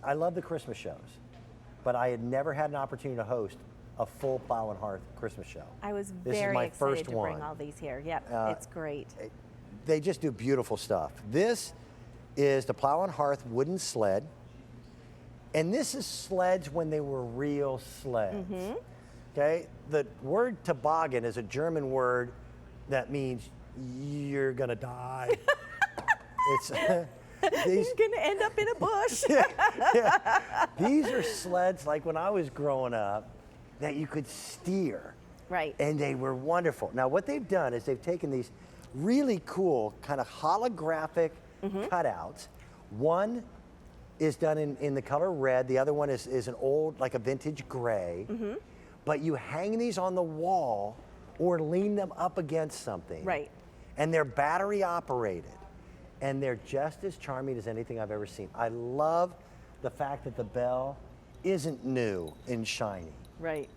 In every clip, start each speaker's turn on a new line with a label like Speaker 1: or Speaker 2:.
Speaker 1: I love the Christmas shows, but I had never had an opportunity to host a full Plow and Hearth Christmas show.
Speaker 2: I was
Speaker 1: This is
Speaker 2: very
Speaker 1: my
Speaker 2: excited
Speaker 1: first
Speaker 2: to
Speaker 1: one.
Speaker 2: bring all these here. Yep, it's great.
Speaker 1: They just do beautiful stuff. This is the Plow and Hearth wooden sled. And this is sleds when they were real sleds. Okay? The word toboggan is a German word that means you're gonna die. It's
Speaker 2: He's gonna end up in a bush.
Speaker 1: These are sleds like when I was growing up that you could steer.
Speaker 2: Right.
Speaker 1: And they were wonderful. Now what they've done is they've taken these really cool kind of holographic cutouts. One is done in the color red. The other one is an old, like a vintage gray. But you hang these on the wall or lean them up against something.
Speaker 2: Right.
Speaker 1: And they're battery operated. And they're just as charming as anything I've ever seen. I love the fact that the bell isn't new and shiny.
Speaker 2: Right.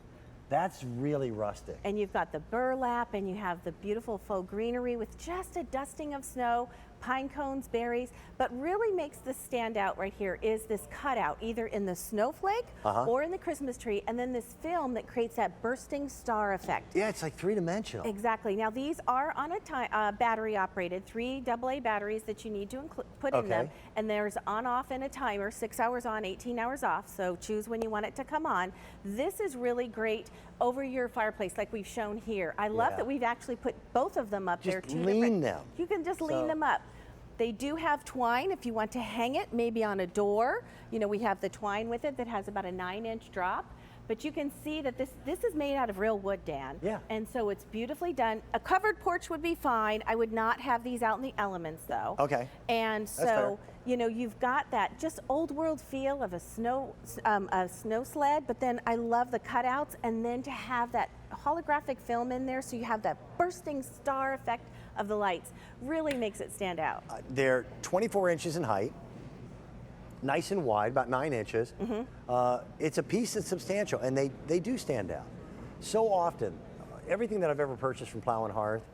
Speaker 1: That's really rustic.
Speaker 2: And you've got the burlap, and you have the beautiful faux greenery with just a dusting of snow, pine cones, berries. But really makes this stand out right here is this cutout, either in the snowflake or in the Christmas tree, and then this film that creates that bursting star effect.
Speaker 1: Yeah, it's like three-dimensional.
Speaker 2: Exactly. Now these are on a battery operated, 3 AA batteries that you need to put in them, and there's on-off and a timer, 6 hours on, 18 hours off, so choose when you want it to come on. This is really great over your fireplace like we've shown here. I love that we've actually put both of them up there.
Speaker 1: Just lean them.
Speaker 2: You can just lean them up. They do have twine if you want to hang it maybe on a door. You know, we have the twine with it that has about a 9-inch drop. But you can see that this is made out of real wood, Dan.
Speaker 1: Yeah.
Speaker 2: And so it's beautifully done. A covered porch would be fine. I would not have these out in the elements though.
Speaker 1: Okay.
Speaker 2: And so, you know, you've got that just old world feel of a snow sled, but then I love the cutouts, and then to have that holographic film in there so you have that bursting star effect of the lights really makes it stand out.
Speaker 1: They're 24 inches in height, nice and wide, about 9 inches. It's a piece that's substantial, and they do stand out. So often, everything that I've ever purchased from Plow and Hearth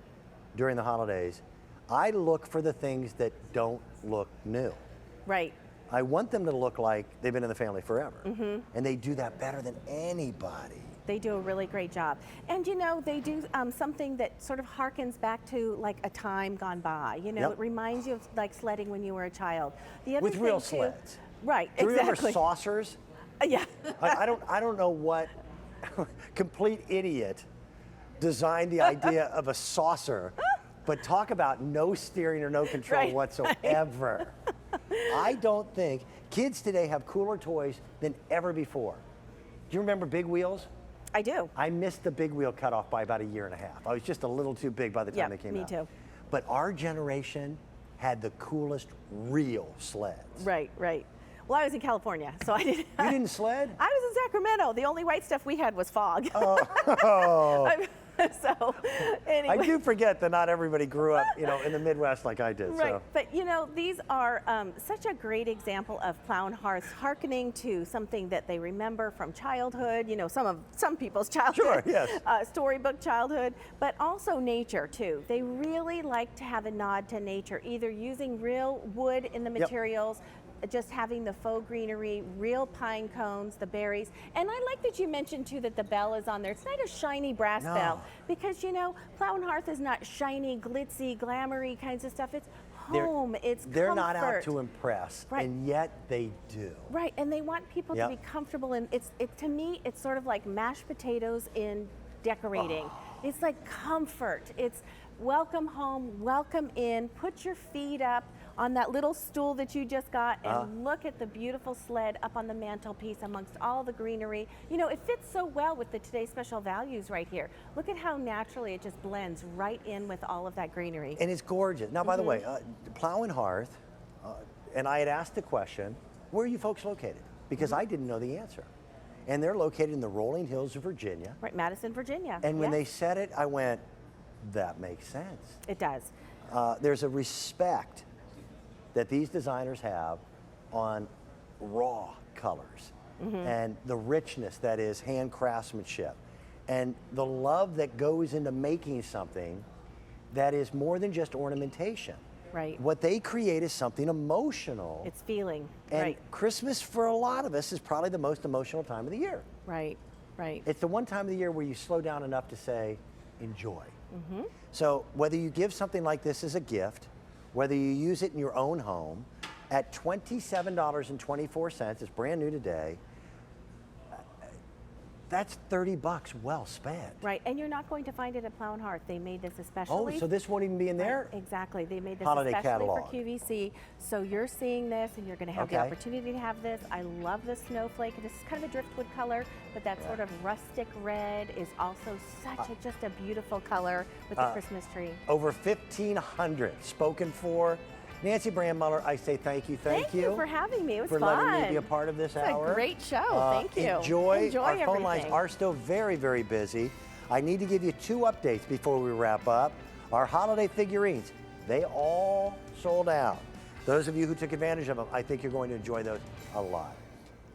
Speaker 1: during the holidays, I look for the things that don't look new.
Speaker 2: Right.
Speaker 1: I want them to look like they've been in the family forever. And they do that better than anybody.
Speaker 2: They do a really great job. And you know, they do something that sort of harkens back to like a time gone by. You know, it reminds you of like sledding when you were a child. The other
Speaker 1: With
Speaker 2: thing
Speaker 1: real
Speaker 2: too,
Speaker 1: sleds.
Speaker 2: Right,
Speaker 1: Do you remember
Speaker 2: exactly.
Speaker 1: saucers?
Speaker 2: Yeah.
Speaker 1: I don't know what complete idiot designed the idea of a saucer, but talk about no steering or no control whatsoever. I don't think kids today have cooler toys than ever before. Do you remember Big Wheels?
Speaker 2: I do.
Speaker 1: I missed the big wheel cutoff by about 1.5 years. I was just a little too big by the time they came out.
Speaker 2: Me too.
Speaker 1: But our generation had the coolest real sleds.
Speaker 2: Right, right. Well, I was in California, so I didn't.
Speaker 1: You didn't sled?
Speaker 2: I was in Sacramento. The only white stuff we had was fog.
Speaker 1: Oh.
Speaker 2: So, anyway.
Speaker 1: I do forget that not everybody grew up, you know, in the Midwest like I did.
Speaker 2: Right,
Speaker 1: So.
Speaker 2: but you know, these are such a great example of Plow and Hearth hearkening to something that they remember from childhood. You know, some people's childhood,
Speaker 1: Sure, yes.
Speaker 2: Storybook childhood, but also nature too. They really like to have a nod to nature, either using real wood in the materials. Just having the faux greenery, real pine cones, the berries. And I like that you mentioned too that the bell is on there. It's not a shiny brass bell, because you know, Plow and Hearth is not shiny, glitzy, glamoury kinds of stuff. It's home, it's comfort.
Speaker 1: They're not out to impress, and yet they do.
Speaker 2: Right, and they want people to be comfortable, and to me, it's sort of like mashed potatoes in decorating. It's like comfort. It's welcome home, welcome in, put your feet up on that little stool that you just got, and look at the beautiful sled up on the mantelpiece amongst all the greenery. You know, it fits so well with the Today's Special Values right here. Look at how naturally it just blends right in with all of that greenery.
Speaker 1: And it's gorgeous. Now, by the way, Plow and Hearth, and I had asked the question, where are you folks located? Because I didn't know the answer. And they're located in the rolling hills of Virginia.
Speaker 2: Right, Madison, Virginia.
Speaker 1: And when they said it, I went, that makes sense.
Speaker 2: It does.
Speaker 1: There's a respect that these designers have on raw colors and the richness that is hand craftsmanship and the love that goes into making something that is more than just ornamentation.
Speaker 2: Right.
Speaker 1: What they create is something emotional.
Speaker 2: It's feeling.
Speaker 1: And
Speaker 2: Right.
Speaker 1: Christmas for a lot of us is probably the most emotional time of the year.
Speaker 2: Right. Right.
Speaker 1: It's the one time of the year where you slow down enough to say, enjoy.
Speaker 2: Mm-hmm.
Speaker 1: So whether you give something like this as a gift, whether you use it in your own home, at $27.24, it's brand new today, that's $30 well spent.
Speaker 2: Right, and you're not going to find it at Plow and Hearth. They made this
Speaker 1: Oh,
Speaker 2: especially.
Speaker 1: so this won't even be in there?
Speaker 2: Right, exactly. They made this
Speaker 1: Holiday
Speaker 2: especially
Speaker 1: catalog.
Speaker 2: for QVC. So you're seeing this, and you're going to have the
Speaker 1: Okay.
Speaker 2: opportunity to have this. I love the snowflake. This is kind of a driftwood color, but that sort of rustic red is also just a beautiful color with the Christmas tree.
Speaker 1: Over 1,500 spoken for. Nancy Brandmuller, I say thank you.
Speaker 2: Thank you for having me. It was
Speaker 1: for
Speaker 2: fun.
Speaker 1: letting me be a part of this hour.
Speaker 2: A great show. Thank you.
Speaker 1: Enjoy. Our
Speaker 2: everything.
Speaker 1: phone lines are still very, very busy. I need to give you 2 updates before we wrap up. Our holiday figurines, they all sold out. Those of you who took advantage of them, I think you're going to enjoy those a lot.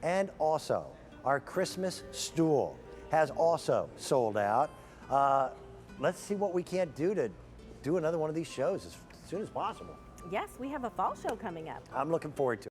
Speaker 1: And also, our Christmas stool has also sold out. Let's see what we can't do to do another one of these shows as soon as possible.
Speaker 2: Yes, we have a fall show coming up.
Speaker 1: I'm looking forward to it.